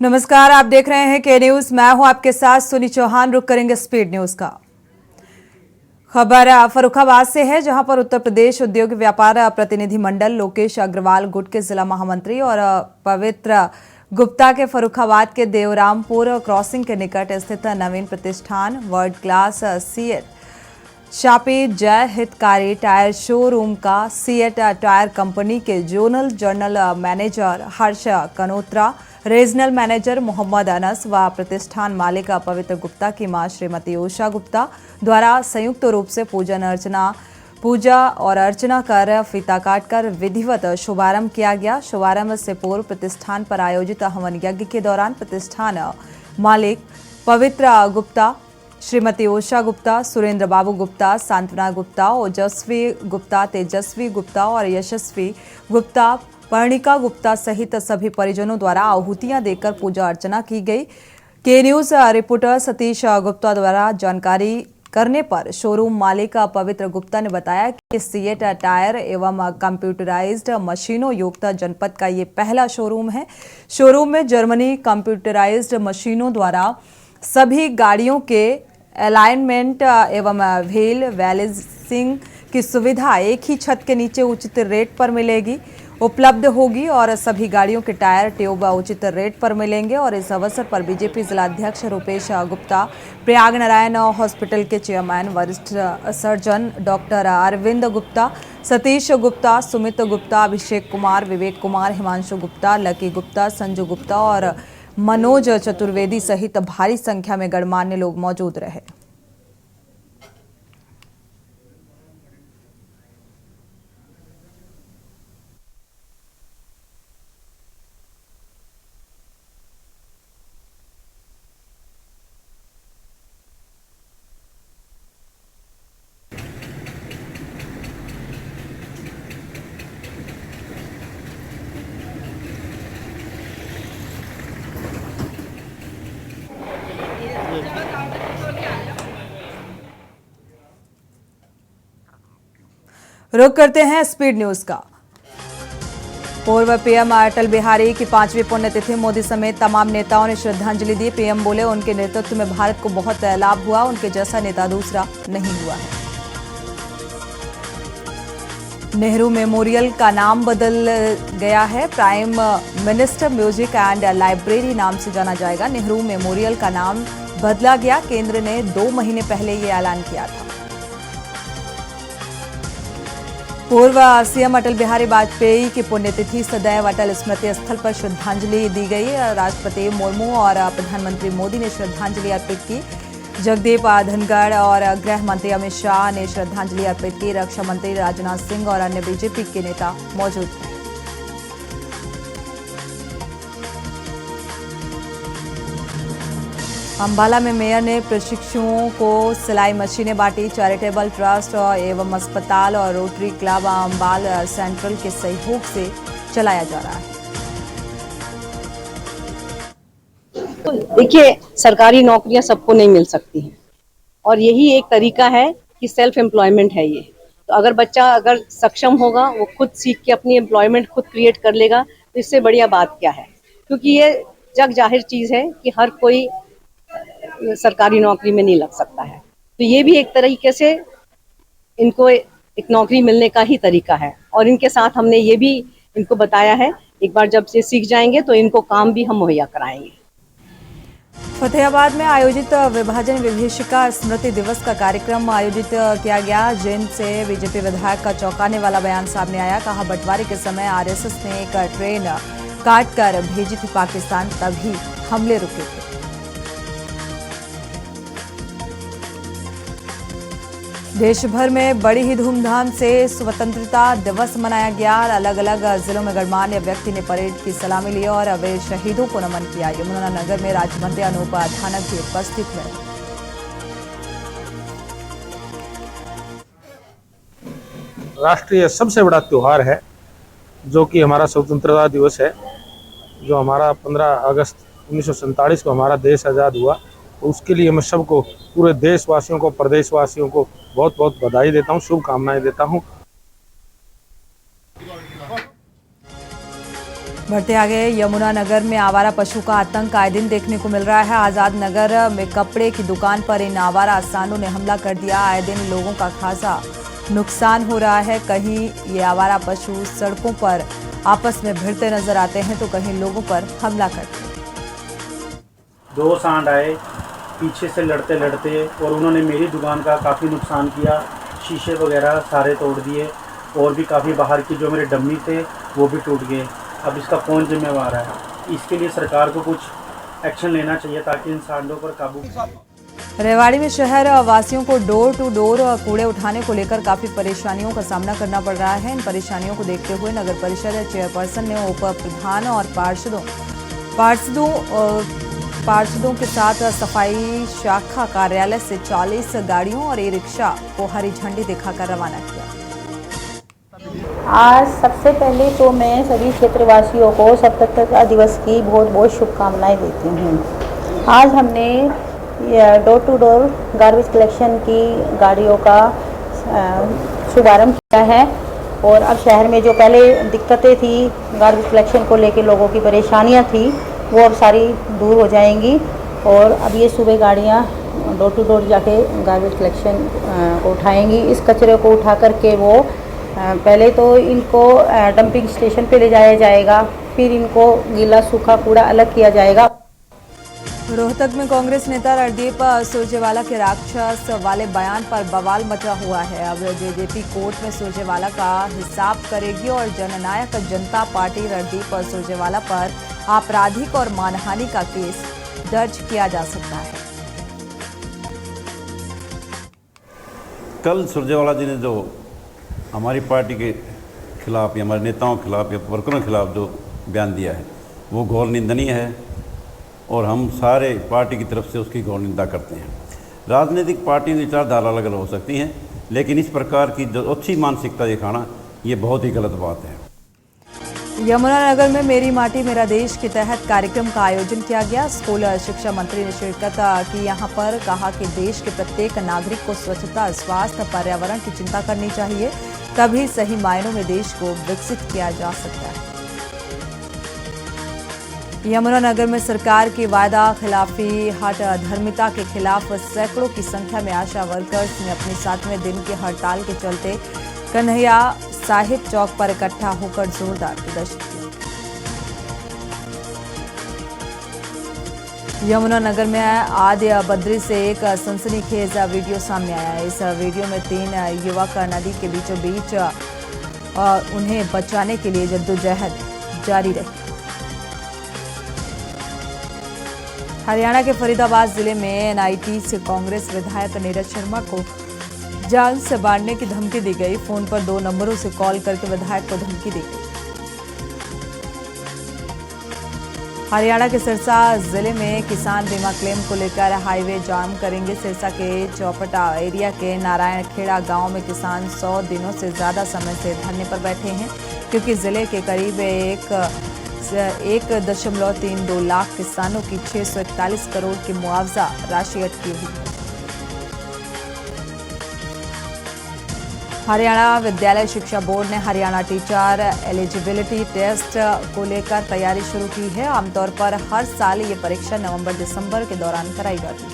नमस्कार, आप देख रहे हैं के न्यूज। मैं हूं आपके साथ सुनी चौहान। रुक करेंगे स्पीड न्यूज का। खबर फर्रुखाबाद से है, जहां पर उत्तर प्रदेश उद्योग व्यापार प्रतिनिधि मंडल लोकेश अग्रवाल गुट के जिला महामंत्री और पवित्र गुप्ता के फर्रुखाबाद के देवरामपुर क्रॉसिंग के निकट स्थित नवीन प्रतिष्ठान वर्ल्ड क्लास सीएट शापी जय हितकारी टायर शोरूम का सीएट टायर कंपनी के जोनल जनरल मैनेजर हर्ष कनोत्रा, रीजनल मैनेजर मोहम्मद अनस व प्रतिष्ठान मालिक पवित्र गुप्ता की मां श्रीमती उषा गुप्ता द्वारा संयुक्त रूप से पूजा और अर्चना कर फीता काटकर विधिवत शुभारंभ किया गया। शुभारंभ से पूर्व प्रतिष्ठान पर आयोजित हवन यज्ञ के दौरान प्रतिष्ठान मालिक पवित्र गुप्ता, श्रीमती उषा गुप्ता, सुरेंद्र बाबू गुप्ता, सांत्वना गुप्ता, ओजस्वी गुप्ता, तेजस्वी गुप्ता और यशस्वी गुप्ता, पर्णिका गुप्ता सहित सभी परिजनों द्वारा आहुतियां देकर पूजा अर्चना की गई। के न्यूज रिपोर्टर सतीश गुप्ता द्वारा जानकारी करने पर शोरूम मालिक पवित्र गुप्ता ने बताया कि सीएट टायर एवं कंप्यूटराइज्ड मशीनों युक्त जनपद का ये पहला शोरूम है। शोरूम में जर्मनी कंप्यूटराइज्ड मशीनों द्वारा सभी गाड़ियों के अलाइनमेंट एवं व्हील बैलेंसिंग की सुविधा एक ही छत के नीचे उचित रेट पर उपलब्ध होगी और सभी गाड़ियों के टायर ट्यूब उचित रेट पर मिलेंगे। और इस अवसर पर बीजेपी जिला अध्यक्ष रूपेश गुप्ता, प्रयाग नारायण हॉस्पिटल के चेयरमैन वरिष्ठ surgeon doctor Arvind Gupta, Satish Gupta, Sumit Gupta, Abhishek Kumar, Vivek Kumar, Himanshu Gupta, lucky Gupta, Sanju Gupta और मनोज चतुर्वेदी सहित भारी संख्या में गणमान्य लोग मौजूद रहे। रुक करते हैं स्पीड न्यूज का। पूर्व पीएम अटल बिहारी की 5वीं पुण्यतिथि मोदी समेत तमाम नेताओं ने श्रद्धांजलि दी। पीएम बोले, उनके नेतृत्व में भारत को बहुत लाभ हुआ, उनके जैसा नेता दूसरा नहीं हुआ है। नेहरू मेमोरियल का नाम बदल गया है, prime minister music and library नाम से जाना जाएगा। नेहरू मेमोरियल का नाम बदला गया, केंद्र ने 2 महीने पहले ये ऐलान किया था। पूर्व सीएम अटल बिहारी वाजपेयी की पुण्यतिथि सदैव अटल स्मृति स्थल पर श्रद्धांजलि दी गई। राष्ट्रपति मुर्मू और प्रधानमंत्री मोदी ने श्रद्धांजलि अर्पित की। जगदीप धनखड़ और गृह मंत्री अमित शाह ने श्रद्धांजलि अर्पित की। रक्षा मंत्री राजनाथ सिंह और अन्य बीजेपी के नेता मौजूद थे। अंबाला में मेयर ने प्रशिक्षुओं को सिलाई मशीनें बांटी। चैरिटेबल ट्रस्ट एवं अस्पताल और रोटरी क्लब अंबाल सेंट्रल के सहयोग से चलाया जा रहा है। तो देखिए, सरकारी नौकरियां सबको नहीं मिल सकती हैं और यही एक तरीका है कि सेल्फ एम्प्लॉयमेंट है ये। तो अगर बच्चा सक्षम होगा, वो खुद सीख के अपनी एम्प्लॉयमेंट खुद क्रिएट कर लेगा, तो इससे बढ़िया बात क्या है। क्योंकि ये जग जाहिर चीज है कि हर कोई सरकारी नौकरी में नहीं लग सकता है। तो ये भी एक तरीके से इनको एक नौकरी मिलने का ही तरीका है। और इनके साथ हमने ये भी इनको बताया है, एक बार जब से सीख जाएंगे तो इनको काम भी हम मुहैया कराएंगे। फतेहाबाद में आयोजित विभाजन विभीषिका स्मृति दिवस का कार्यक्रम आयोजित किया गया, जिनसे बीजेपी विधायक का चौंकाने वाला बयान सामने आया। कहा, बंटवारे के समय आरएसएस ने एक ट्रेन काट कर भेजी थी पाकिस्तान, तभी हमले रुके थे। देश भर में बड़ी ही धूमधाम से स्वतंत्रता दिवस मनाया गया। अलग अलग जिलों में गणमान्य व्यक्ति ने परेड की सलामी ली और वीर शहीदों को नमन किया। यमुनानगर में राज्य मंत्री अनूप धानक भी उपस्थित रहे। राष्ट्रीय सबसे बड़ा त्योहार है जो कि हमारा स्वतंत्रता दिवस है, जो हमारा 15 अगस्त 1947 को हमारा देश आज़ाद हुआ। तो उसके लिए मैं सबको, पूरे देशवासियों को, प्रदेशवासियों को बहुत बहुत बधाई देता हूँ, शुभकामनाएं देता हूँ। बढ़ते आगे, यमुनानगर में आवारा पशु का आतंक आए दिन देखने को मिल रहा है। आजाद नगर में कपड़े की दुकान पर इन आवारा सांडों ने हमला कर दिया। आए दिन लोगों का खासा नुकसान हो रहा है। कहीं ये आवारा पशु सड़कों पर आपस में भिड़ते नजर आते हैं तो कहीं लोगों पर हमला करते हैं। 2 सांड आए पीछे से लड़ते लड़ते और उन्होंने मेरी दुकान का काफ़ी नुकसान किया। शीशे वगैरह सारे तोड़ दिए और भी काफ़ी बाहर की जो मेरे डम्मी थे वो भी टूट गए। अब इसका कौन जिम्मेवार है? इसके लिए सरकार को कुछ एक्शन लेना चाहिए ताकि इन सांडों पर काबू। रेवाड़ी में शहर वासियों को डोर टू डोर कूड़े उठाने को लेकर काफी परेशानियों का सामना करना पड़ रहा है। इन परेशानियों को देखते हुए नगर परिषद चेयरपर्सन ने उप प्रधान और पार्षदों के साथ सफाई शाखा कार्यालय से 40 गाड़ियों और ई-रिक्शा को हरी झंडी दिखाकर रवाना किया। आज सबसे पहले तो मैं सभी क्षेत्रवासियों को स्वतंत्रता दिवस की बहुत बहुत शुभकामनाएं देती हूँ। आज हमने door to door garbage collection की गाड़ियों का शुभारंभ किया है और अब शहर में जो पहले दिक्कतें थी गार्बेज कलेक्शन को लेकर, लोगों की परेशानियां थी, वो अब सारी दूर हो जाएंगी और अब ये सुबह गाड़ियाँ डोर टू डोर जाके गार्बेज कलेक्शन को उठाएंगी। इस कचरे को उठा करके वो पहले तो इनको डंपिंग स्टेशन पे ले जाया जाएगा, फिर इनको गीला सूखा कूड़ा अलग किया जाएगा। रोहतक में कांग्रेस नेता रणदीप सुरजेवाला के राक्षस वाले बयान पर बवाल मचा हुआ है। अब जेजेपी कोर्ट में सुरजेवाला का हिसाब करेगी और जननायक जनता पार्टी रणदीप सुरजेवाला पर आपराधिक और मानहानि का केस दर्ज किया जा सकता है। कल सुरजेवाला जी ने जो हमारी पार्टी के खिलाफ या हमारे नेताओं के खिलाफ या वर्करों के खिलाफ जो बयान दिया है वो घोर निंदनीय है और हम सारे पार्टी की तरफ से उसकी घोर निंदा करते हैं। राजनीतिक पार्टी की विचारधारा अलग अलग हो सकती हैं, लेकिन इस प्रकार की जो अच्छी मानसिकता दिखाना ये बहुत ही गलत बात है। यमुनानगर में मेरी माटी मेरा देश के तहत कार्यक्रम का आयोजन किया गया। स्कूल शिक्षा मंत्री ने शिरकत की। यहां पर कहा कि देश के प्रत्येक नागरिक को स्वच्छता, स्वास्थ्य, पर्यावरण की चिंता करनी चाहिए, तभी सही मायनों में देश को विकसित किया जा सकता है। यमुनानगर में सरकार की वायदा खिलाफी हठधर्मिता के खिलाफ सैकड़ों की संख्या में आशा वर्कर्स ने अपने 7वें दिन की हड़ताल के चलते कन्हैया साहिब चौक पर इकट्ठा होकर जोरदार प्रदर्शन किया। यमुनानगर में आद्य बद्री से एक सनसनीखेज वीडियो सामने आया है। इस वीडियो में 3 युवक नदी के बीचों बीच उन्हें बचाने के लिए जद्दोजहद जारी रही। हरियाणा के फरीदाबाद जिले में एनआईटी से कांग्रेस विधायक नीरज शर्मा को जान से मारने की धमकी दी गई। फोन पर 2 नंबरों से कॉल करके विधायक को धमकी दी गई। हरियाणा के सिरसा जिले में किसान बीमा क्लेम को लेकर हाईवे जाम करेंगे। सिरसा के चौपटा एरिया के नारायण खेड़ा गांव में किसान 100 दिनों से ज्यादा समय से धरने पर बैठे हैं, क्योंकि जिले के करीब 1.32 लाख किसानों की 641 करोड़ की मुआवजा राशि अटकी हुई है। हरियाणा विद्यालय शिक्षा बोर्ड ने हरियाणा टीचर एलिजिबिलिटी टेस्ट को लेकर तैयारी शुरू की है। आमतौर पर हर साल ये परीक्षा नवंबर-दिसंबर के दौरान कराई जाती है।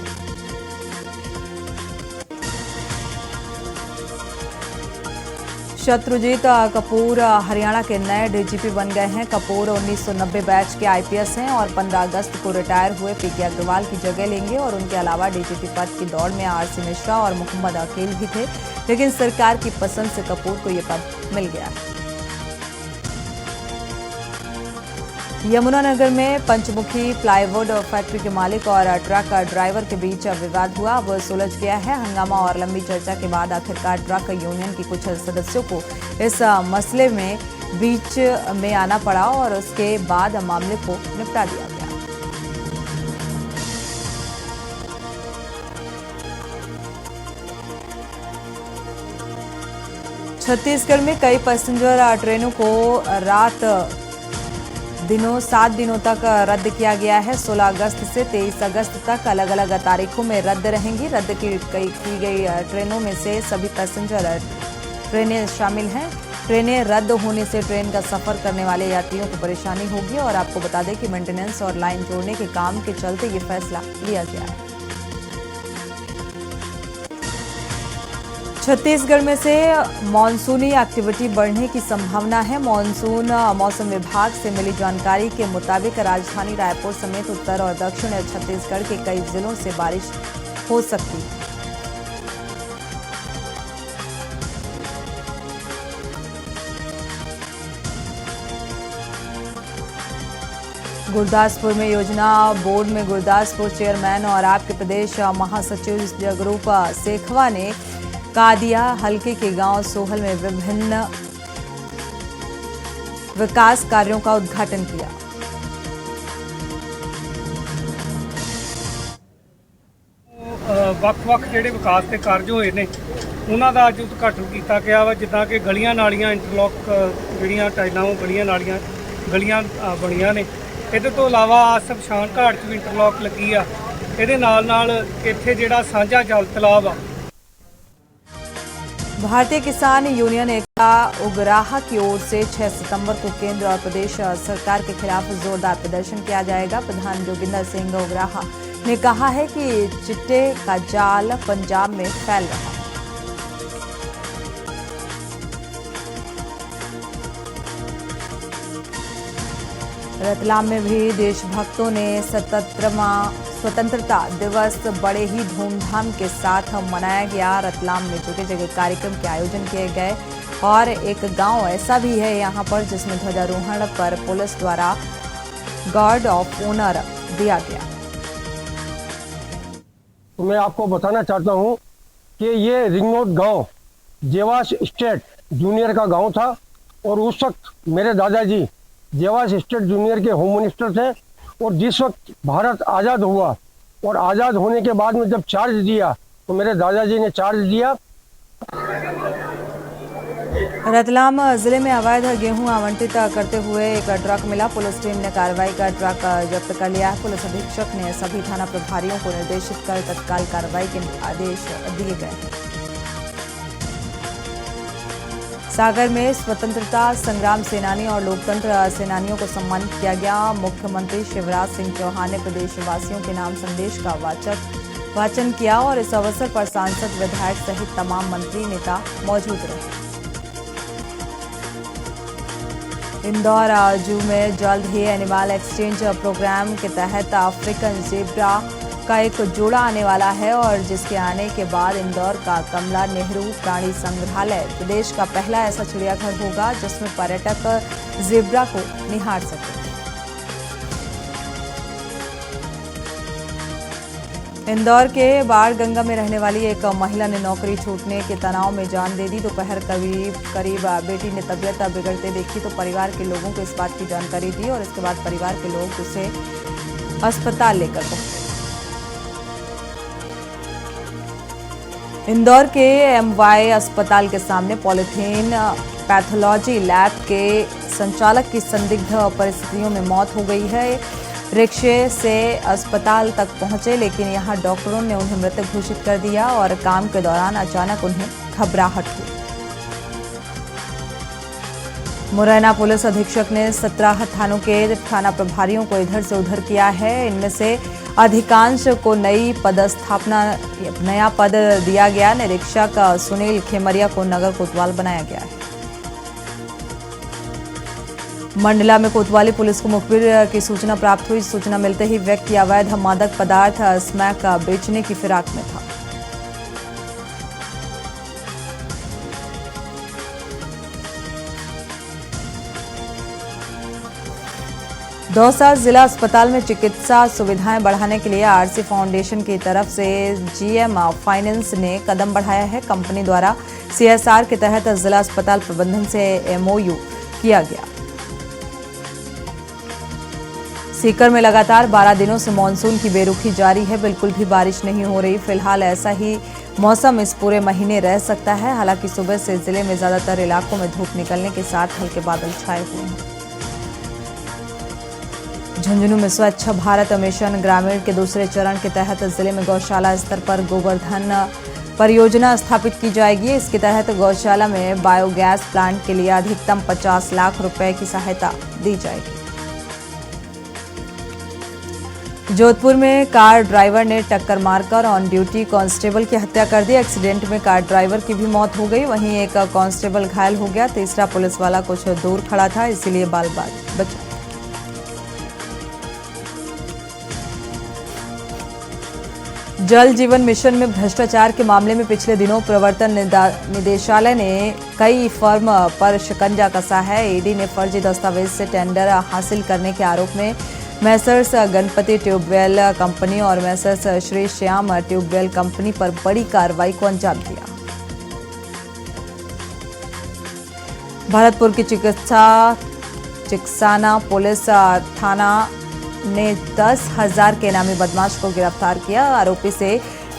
शत्रुजीत कपूर हरियाणा के नए डीजीपी बन गए हैं। कपूर 1990 बैच के आईपीएस हैं और 15 अगस्त को रिटायर हुए पीके अग्रवाल की जगह लेंगे। और उनके अलावा डीजीपी पद की दौड़ में आरसी मिश्रा और मोहम्मद अकील भी थे, लेकिन सरकार की पसंद से कपूर को यह पद मिल गया है। यमुनानगर में पंचमुखी प्लाईवुड फैक्ट्री के मालिक और ट्रक ड्राइवर के बीच विवाद हुआ, अब सुलझ गया है। हंगामा और लंबी चर्चा के बाद आखिरकार ट्रक यूनियन के कुछ सदस्यों को इस मसले में बीच में आना पड़ा और उसके बाद मामले को निपटा दिया गया। छत्तीसगढ़ में कई पैसेंजर ट्रेनों को 7 दिनों तक रद्द किया गया है। 16 अगस्त से 23 अगस्त तक अलग अलग तारीखों में रद्द रहेंगी। रद्द की गई ट्रेनों में से सभी पैसेंजर ट्रेनें शामिल हैं। ट्रेनें रद्द होने से ट्रेन का सफर करने वाले यात्रियों को परेशानी होगी। और आपको बता दें कि मेंटेनेंस और लाइन जोड़ने के काम के चलते ये फैसला लिया गया है। छत्तीसगढ़ में से मानसूनी एक्टिविटी बढ़ने की संभावना है। मानसून मौसम विभाग से मिली जानकारी के मुताबिक राजधानी रायपुर समेत उत्तर और दक्षिण छत्तीसगढ़ के कई जिलों से बारिश हो सकती है। गुरदासपुर में योजना बोर्ड में गुरदासपुर चेयरमैन और आपके प्रदेश महासचिव जगरूप सेखवा ने कादिया हल्के के गांव सोहल में विभिन्न विकास कार्यों का उद्घाटन किया। ਵੱਖ-ਵੱਖ ਜਿਹੜੇ ਵਿਕਾਸ ਦੇ ਕਾਰਜ ਹੋਏ ਨੇ ਉਹਨਾਂ ਦਾ ਅੱਜ ਉਦਘਾਟਨ ਕੀਤਾ ਗਿਆ ਵਾ। ਜਿੱਦਾਂ ਕਿ ਗਲੀਆਂ ਨਾਲੀਆਂ ਇੰਟਰਲੌਕ ਜਿਹੜੀਆਂ ਟਾਈਲਾਂ ਉਹ ਗਲੀਆਂ ਬਣੀਆਂ ਨੇ। ਇਹਦੇ ਤੋਂ ਇਲਾਵਾ ਸ਼ਮਸ਼ਾਨ ਘਾਟ 'ਚ ਵੀ ਇੰਟਰਲੌਕ ਲੱਗੀ ਆ। ਇਹਦੇ ਨਾਲ ਇੱਥੇ ਜਿਹੜਾ ਸਾਂਝਾ ਜਲ ਤਲਾਬ ਆ। भारतीय किसान यूनियन एकता उगराहा की ओर से 6 सितंबर को केंद्र और प्रदेश सरकार के खिलाफ जोरदार प्रदर्शन किया जाएगा। प्रधान जोगिंदर सिंह उगराहा ने कहा है कि चिट्टे का जाल पंजाब में फैल रहा है। रतलाम में भी देशभक्तों ने 77वां स्वतंत्रता दिवस बड़े ही धूमधाम के साथ मनाया गया। रतलाम में जगह जगह कार्यक्रम के आयोजन किए गए और एक गांव ऐसा भी है यहां पर जिसमें ध्वजारोहण पर पुलिस द्वारा गार्ड ऑफ ऑनर दिया गया। तो मैं आपको बताना चाहता हूं कि ये रिंगनोट गांव जेवास स्टेट जूनियर का गांव था और उस वक्त मेरे दादाजी जेवास स्टेट जूनियर के होम मिनिस्टर थे। और जिस वक्त भारत आज़ाद हुआ और आज़ाद होने के बाद में जब चार्ज दिया तो मेरे दादाजी ने चार्ज दिया। रतलाम जिले में अवैध गेहूं आवंटित करते हुए एक ट्रक मिला। पुलिस टीम ने कार्रवाई कर ट्रक जब्त कर लिया है। पुलिस अधीक्षक ने सभी थाना प्रभारियों को निर्देशित कर तत्काल कार्रवाई के आदेश दिए गए हैं। सागर में स्वतंत्रता संग्राम सेनानी और लोकतंत्र सेनानियों को सम्मानित किया गया। मुख्यमंत्री शिवराज सिंह चौहान ने प्रदेशवासियों के नाम संदेश का वाचन किया और इस अवसर पर सांसद विधायक सहित तमाम मंत्री नेता मौजूद रहे। इंदौर जू में जल्द ही एनिमल एक्सचेंज प्रोग्राम के तहत अफ्रीकन ज़ेब्रा का एक जोड़ा आने वाला है और जिसके आने के बाद इंदौर का कमला नेहरू प्राणी संग्रहालय प्रदेश का पहला ऐसा चिड़ियाघर होगा जिसमें पर्यटक ज़ेब्रा को निहार सकेंगे। इंदौर के बाणगंगा में रहने वाली एक महिला ने नौकरी छूटने के तनाव में जान दे दी। दोपहर करीब बेटी ने तबीयत बिगड़ते देखी तो परिवार के लोगों को इस बात की जानकारी दी और इसके बाद परिवार के लोग उसे अस्पताल लेकर पहुंचे। इंदौर के MY अस्पताल के सामने पॉलीथीन पैथोलॉजी लैब के संचालक की संदिग्ध परिस्थितियों में मौत हो गई है। रिक्शे से अस्पताल तक पहुंचे लेकिन यहां डॉक्टरों ने उन्हें मृत घोषित कर दिया और काम के दौरान अचानक उन्हें घबराहट हुई। मुरैना पुलिस अधीक्षक ने 17 थानों के थाना प्रभारियों को इधर से उधर किया है। इनमें से अधिकांश को नया पद दिया गया। निरीक्षक सुनील खेमरिया को नगर कोतवाल बनाया गया है। मंडला में कोतवाली पुलिस को मुखबिर की सूचना प्राप्त हुई। सूचना मिलते ही व्यक्ति अवैध मादक पदार्थ स्मैक बेचने की फिराक में था। दौसा जिला अस्पताल में चिकित्सा सुविधाएं बढ़ाने के लिए आरसी फाउंडेशन की तरफ से GM फाइनेंस ने कदम बढ़ाया है। कंपनी द्वारा CSR के तहत जिला अस्पताल प्रबंधन से MOU किया गया। सीकर में लगातार 12 दिनों से मानसून की बेरुखी जारी है। बिल्कुल भी बारिश नहीं हो रही। फिलहाल ऐसा ही मौसम इस पूरे महीने रह सकता है। हालांकि सुबह से जिले में ज्यादातर इलाकों में धूप निकलने के साथ हल्के बादल छाए हुए हैं। झुंझुनू में स्वच्छ भारत मिशन ग्रामीण के दूसरे चरण के तहत जिले में गौशाला स्तर पर गोवर्धन परियोजना स्थापित की जाएगी। इसके तहत गौशाला में बायोगैस प्लांट के लिए अधिकतम 50 लाख रुपए की सहायता दी जाएगी। जोधपुर में कार ड्राइवर ने टक्कर मारकर ऑन ड्यूटी कांस्टेबल की हत्या कर दी। एक्सीडेंट में कार ड्राइवर की भी मौत हो गई, वहीं एक कांस्टेबल घायल हो गया। तीसरा पुलिस वाला कुछ दूर खड़ा था, इसीलिए बाल बचा। जल जीवन मिशन में भ्रष्टाचार के मामले में पिछले दिनों प्रवर्तन निदेशालय ने कई फर्म पर शिकंजा कसा है। ईडी ने फर्जी दस्तावेज से टेंडर हासिल करने के आरोप में मैसर्स गणपति ट्यूबवेल कंपनी और messrs Shri Shyam tubewell company पर बड़ी कार्रवाई को अंजाम दिया। भरतपुर की चिकसाना पुलिस थाना ने 10,000 के इनामी बदमाश को गिरफ्तार किया। आरोपी से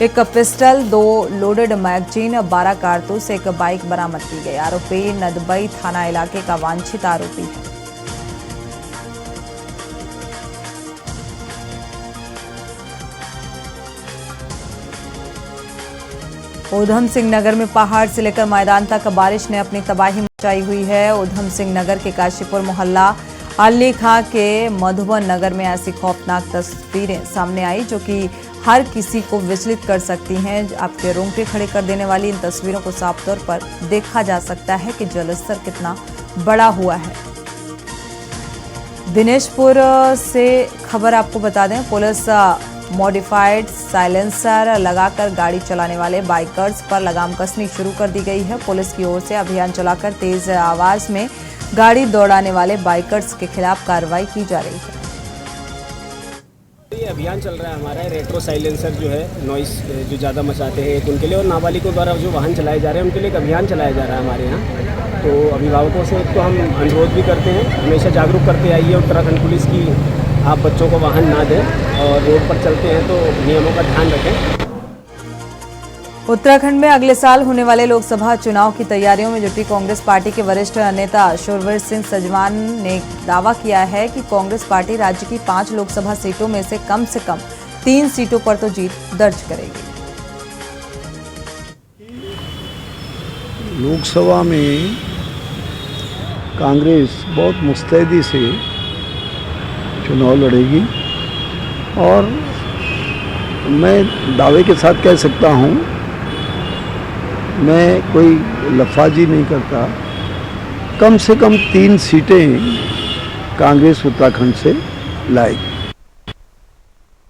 एक पिस्टल, 2 लोडेड मैगजीन, 12 कारतूस, एक बाइक बरामद की गई। आरोपी नदबई थाना इलाके का वांछित आरोपी है। ऊधम सिंह नगर में पहाड़ से लेकर मैदान तक बारिश ने अपनी तबाही मचाई हुई है। ऊधम सिंह नगर के काशीपुर मोहल्ला अली खां के मधुबन नगर में ऐसी खौफनाक तस्वीरें सामने आई जो कि हर किसी को विचलित कर सकती हैं। आपके रोंगटे खड़े कर देने वाली इन तस्वीरों को साफ तौर पर देखा जा सकता है कि जलस्तर कितना बड़ा हुआ है। दिनेशपुर से खबर आपको बता दें, पुलिस मॉडिफाइड साइलेंसर लगाकर गाड़ी चलाने वाले बाइकर्स पर लगाम कसनी शुरू कर दी गई है। पुलिस की ओर से अभियान चलाकर तेज आवाज में गाड़ी दौड़ाने वाले बाइकर्स के खिलाफ कार्रवाई की जा रही है। ये अभियान चल रहा है हमारा, रेट्रो साइलेंसर जो है नॉइस जो ज़्यादा मचाते हैं एक उनके लिए, और नाबालिगों द्वारा जो वाहन चलाए जा रहे हैं उनके लिए एक अभियान चलाया जा रहा है हमारे यहाँ। तो अभिभावकों से एक तो हम अनुरोध भी करते हैं, हमेशा जागरूक करते आइए उत्तराखंड पुलिस की, आप बच्चों को वाहन ना दें और रोड पर चलते हैं तो नियमों का ध्यान रखें। उत्तराखंड में अगले साल होने वाले लोकसभा चुनाव की तैयारियों में जुटी कांग्रेस पार्टी के वरिष्ठ नेता शूरवीर सिंह सजवान ने दावा किया है कि कांग्रेस पार्टी राज्य की 5 लोकसभा सीटों में से कम 3 सीटों पर तो जीत दर्ज करेगी। लोकसभा में कांग्रेस बहुत मुस्तैदी से चुनाव लड़ेगी और मैं दावे के साथ कह सकता हूं, मैं कोई लफाजी नहीं करता, कम से कम 3 सीटें कांग्रेस उत्तराखंड से लाएगी।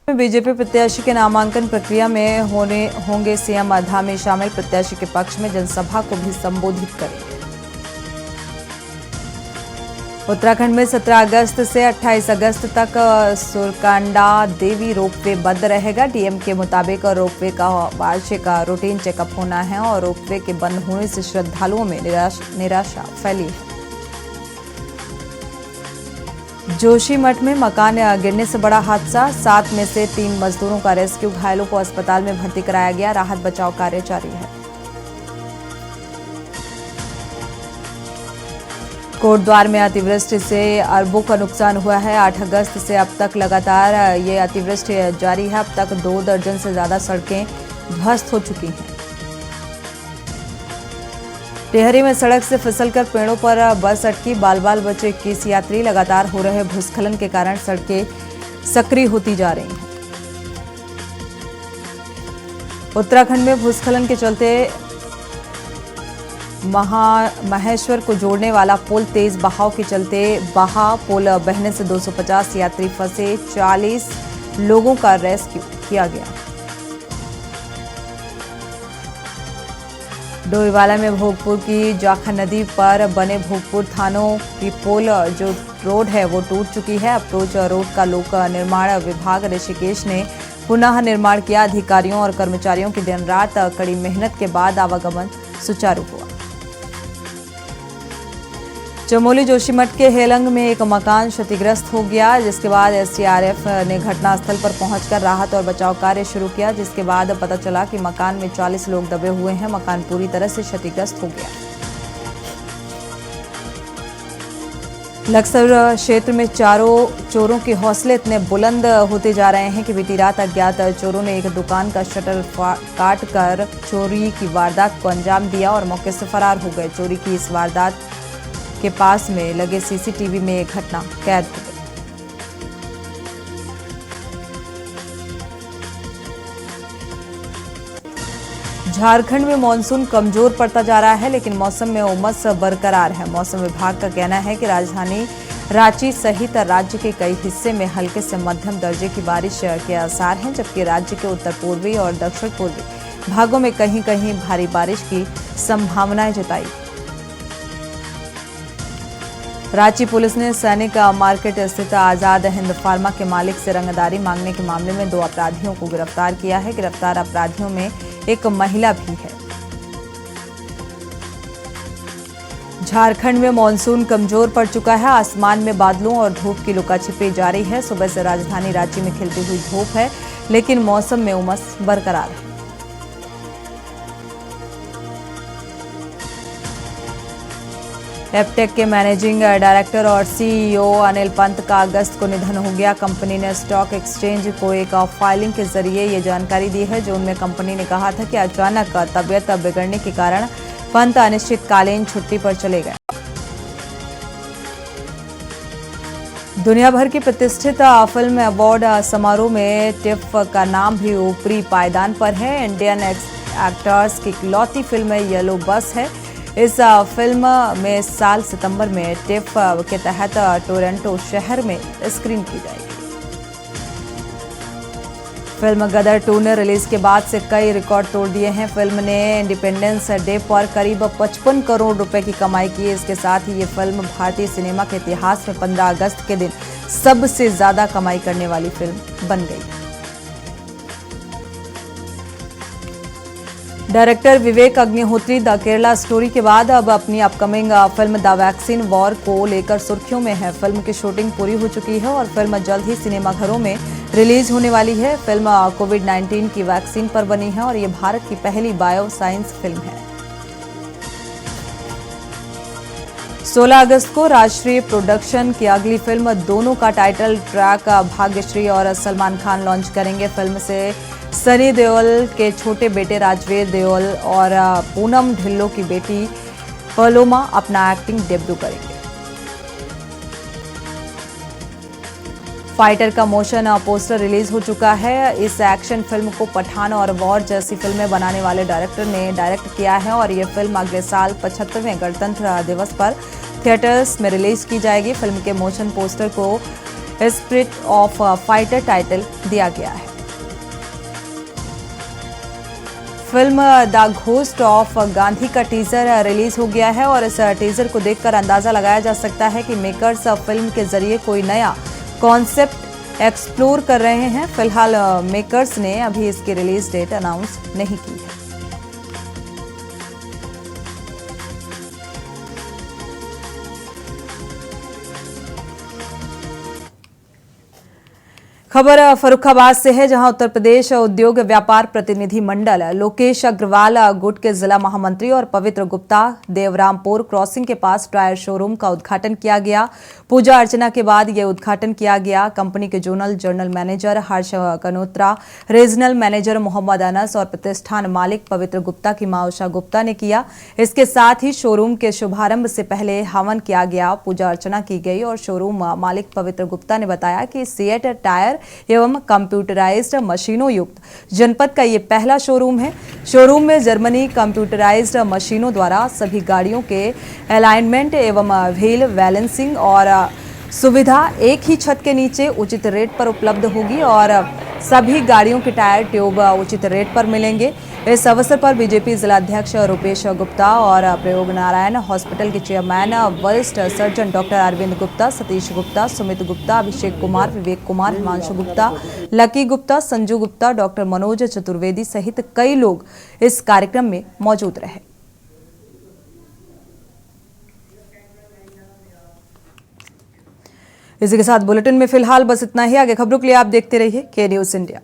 बीजेपी प्रत्याशी के नामांकन प्रक्रिया में होंगे सीएम धामी शामिल, प्रत्याशी के पक्ष में जनसभा को भी संबोधित करेंगे। उत्तराखंड में 17 अगस्त से 28 अगस्त तक सुरकांडा देवी रोपवे बंद रहेगा। डीएम के मुताबिक रोपवे का वार्षिक रूटीन चेकअप होना है और रोपवे के बंद होने से श्रद्धालुओं में निराशा फैली है। जोशीमठ में मकान गिरने से बड़ा हादसा, 7 में से 3 मजदूरों का रेस्क्यू, घायलों को अस्पताल में भर्ती कराया गया। राहत बचाव कार्य जारी है। कोटद्वार में अतिवृष्टि से अरबों का नुकसान हुआ है। 8 अगस्त से अब तक लगातार ये अतिवृष्टि जारी है। अब तक 2 दर्जन से ज्यादा सड़कें ध्वस्त हो चुकी हैं। टिहरी में सड़क से फिसलकर पेड़ों पर बस अटकी, बाल बचे 21 यात्री। लगातार हो रहे भूस्खलन के कारण सड़कें सक्रिय होती जा रही हैं। उत्तराखंड में भूस्खलन के चलते महेश्वर को जोड़ने वाला पुल तेज बहाव के चलते पुल बहने से 250 यात्री फंसे, 40 लोगों का रेस्क्यू किया गया। डोईवाला में भोगपुर की जाखा नदी पर बने भोगपुर थानों की पुल जो रोड है वो टूट चुकी है। अप्रोच रोड का लोक निर्माण विभाग ऋषिकेश ने पुनः निर्माण किया। अधिकारियों और कर्मचारियों की दिन रात कड़ी मेहनत के बाद आवागमन सुचारू हुआ। चमोली जोशीमठ के हेलंग में एक मकान क्षतिग्रस्त हो गया, जिसके बाद एसडीआरएफ ने घटनास्थल पर पहुंचकर राहत और बचाव कार्य शुरू किया, जिसके बाद पता चला कि मकान में 40 लोग दबे हुए हैं। मकान पूरी तरह से क्षतिग्रस्त हो गया। लक्सर क्षेत्र में चारों चोरों के हौसले इतने बुलंद होते जा रहे हैं कि बीती रात अज्ञात चोरों ने एक दुकान का शटर काट कर चोरी की वारदात को अंजाम दिया और मौके से फरार हो गए। चोरी की इस वारदात के पास में लगे सीसीटीवी में एक घटना कैद हो गई। झारखंड में मानसून कमजोर पड़ता जा रहा है, लेकिन मौसम में उमस बरकरार है। मौसम विभाग का कहना है कि राजधानी रांची सहित राज्य के कई हिस्से में हल्के से मध्यम दर्जे की बारिश के आसार हैं, जबकि राज्य के उत्तर पूर्वी और दक्षिण पूर्वी भागों में कहीं कहीं भारी बारिश की संभावनाएं जताई। रांची पुलिस ने सैनिक मार्केट स्थित आजाद हिंद फार्मा के मालिक से रंगदारी मांगने के मामले में 2 अपराधियों को गिरफ्तार किया है। गिरफ्तार अपराधियों में एक महिला भी है। झारखंड में मानसून कमजोर पड़ चुका है। आसमान में बादलों और धूप की लुकाछिपी जारी है। सुबह से राजधानी रांची में खिलती हुई धूप है, लेकिन मौसम में उमस बरकरार है। एपटेक के मैनेजिंग डायरेक्टर और सीईओ अनिल पंत का अगस्त को निधन हो गया। कंपनी ने स्टॉक एक्सचेंज को एक फाइलिंग के जरिए ये जानकारी दी है, जो उनमें कंपनी ने कहा था कि अचानक तबीयत बिगड़ने के कारण पंत अनिश्चितकालीन छुट्टी पर चले गए। दुनिया भर की प्रतिष्ठित फिल्म अवार्ड समारोह में टिफ का नाम भी ऊपरी पायदान पर है। इंडियन एक्टर्स की इकलौती फिल्म येलो बस है। इस फिल्म में साल सितंबर में टिफ के तहत टोरंटो शहर में स्क्रीन की जाएगी। फिल्म गदर 2 ने रिलीज के बाद से कई रिकॉर्ड तोड़ दिए हैं। फिल्म ने इंडिपेंडेंस डे पर करीब 55 करोड़ रुपए की कमाई की है। इसके साथ ही ये फिल्म भारतीय सिनेमा के इतिहास में 15 अगस्त के दिन सबसे ज्यादा कमाई करने वाली फिल्म बन गई। Director Vivek Agnihotri the Kerala story के बाद अब अपनी upcoming film the vaccine war को लेकर सुर्खियों में है। फिल्म की शूटिंग पूरी हो चुकी है और फिल्म जल्द ही सिनेमाघरों में रिलीज होने वाली है। फिल्म कोविड-19 की वैक्सीन पर बनी है और ये भारत की पहली बायो साइंस फिल्म है। 16 अगस्त को राष्ट्रीय प्रोडक्शन की अगली फिल्म दोनों का टाइटल ट्रैक भाग्यश्री और सलमान खान लॉन्च करेंगे। फिल्म से सनी देओल के छोटे बेटे राजवीर देओल और पूनम ढिल्लो की बेटी पलोमा अपना एक्टिंग डेब्यू करेंगे। फाइटर का मोशन पोस्टर रिलीज हो चुका है। इस एक्शन फिल्म को पठान और वॉर जैसी फिल्में बनाने वाले डायरेक्टर ने डायरेक्ट किया है और यह फिल्म अगले साल 75वें गणतंत्र दिवस पर थिएटर्स में रिलीज की जाएगी। फिल्म के मोशन पोस्टर को स्पिरिट ऑफ फाइटर टाइटल दिया गया है। Film the ghost of Gandhi का टीजर रिलीज हो गया है और इस टीजर को देखकर अंदाजा लगाया जा सकता है कि मेकर्स फिल्म के जरिए कोई नया कॉन्सेप्ट एक्सप्लोर कर रहे हैं। फिलहाल मेकर्स ने अभी इसकी रिलीज डेट अनाउंस नहीं की है। खबर फर्रुखाबाद से है, जहां उत्तर प्रदेश उद्योग व्यापार प्रतिनिधि मंडल लोकेश अग्रवाल गुट के जिला महामंत्री और पवित्र गुप्ता देवरामपुर क्रॉसिंग के पास टायर शोरूम का उद्घाटन किया गया। पूजा अर्चना के बाद यह उद्घाटन किया गया। कंपनी के जोनल जनरल मैनेजर हर्ष कनोत्रा, रीजनल मैनेजर मोहम्मद अनस और प्रतिष्ठान मालिक पवित्र गुप्ता की मां उषा गुप्ता ने किया। इसके साथ ही शोरूम के शुभारंभ से पहले हवन किया गया, पूजा अर्चना की गई और शोरूम मालिक पवित्र गुप्ता ने बताया कि सीएट टायर एवं कंप्यूटराइज्ड मशीनों युक्त जनपद का ये पहला शोरूम है। शोरूम में जर्मनी कंप्यूटराइज्ड मशीनों द्वारा सभी गाड़ियों के अलाइनमेंट एवं व्हील बैलेंसिंग और सुविधा एक ही छत के नीचे उचित रेट पर उपलब्ध होगी और सभी गाड़ियों के टायर ट्यूब उचित रेट पर मिलेंगे। इस अवसर पर बीजेपी जिलाध्यक्ष रूपेश गुप्ता और प्रयोग नारायण हॉस्पिटल के चेयरमैन वरिष्ठ surgeon doctor Arvind Gupta, Satish Gupta, Sumit Gupta, Abhishek Kumar, Vivek Kumar, Himanshu Gupta, lucky Gupta, Sanju Gupta, doctor Manoj Chaturvedi सहित कई लोग इस कार्यक्रम में मौजूद रहे। इसी के साथ बुलेटिन में फिलहाल बस इतना ही। आगे खबरों के लिए आप देखते रहिए के न्यूज इंडिया।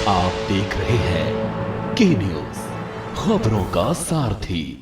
आप देख रहे हैं के न्यूज, खबरों का सारथी।